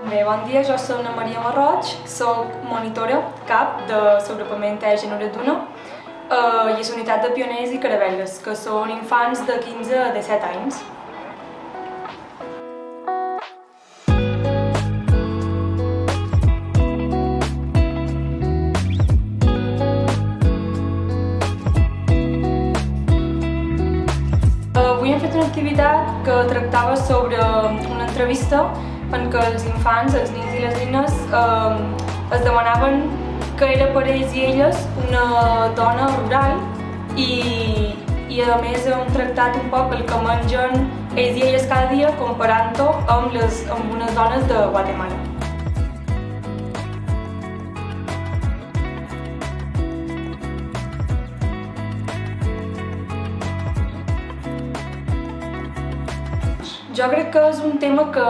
Bé, bon dia, jo soc la Maria Marroig, soc monitora cap de l'agrupament TEG Noraduna i a la unitat de pioners i caravel·les, que són infants de 15 a 17 anys. Avui hem fet una activitat que tractava sobre una entrevista en què els infants, els nens i les nines es demanaven què era per ells i elles una dona rural i a més hem tractat un poc el que mengen ells i elles cada dia comparant-ho amb unes dones de Guatemala. Jo crec que és un tema que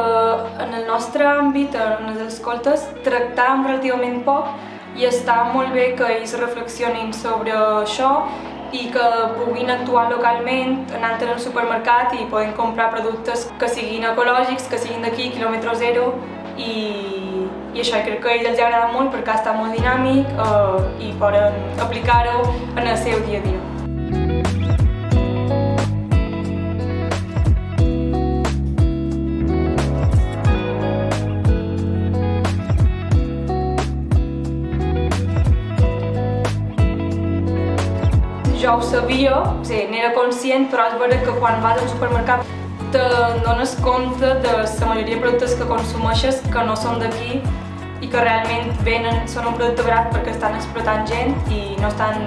en el nostre àmbit, en les escoltes, tractàvem relativament poc i està molt bé que ells reflexionin sobre això i que puguin actuar localment, anant al supermercat i poden comprar productes que siguin ecològics, que siguin d'aquí, quilòmetre zero i això crec que a ells els agrada molt perquè està molt dinàmic i poden aplicar-ho en el seu dia a dia. Jo ho sabia, n'era conscient, però és veritat que quan vas al supermercat t'adones compte de la majoria de productes que consumeixes que no són d'aquí i que realment són un producte barat perquè estan explotant gent i no estan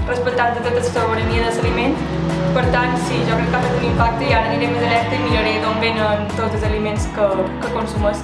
respectant tota la soberania de l'aliment. Per tant, sí, jo crec que ha fet un impacte i ara aniré més alerta i miraré d'on venen tots els aliments que consumeix.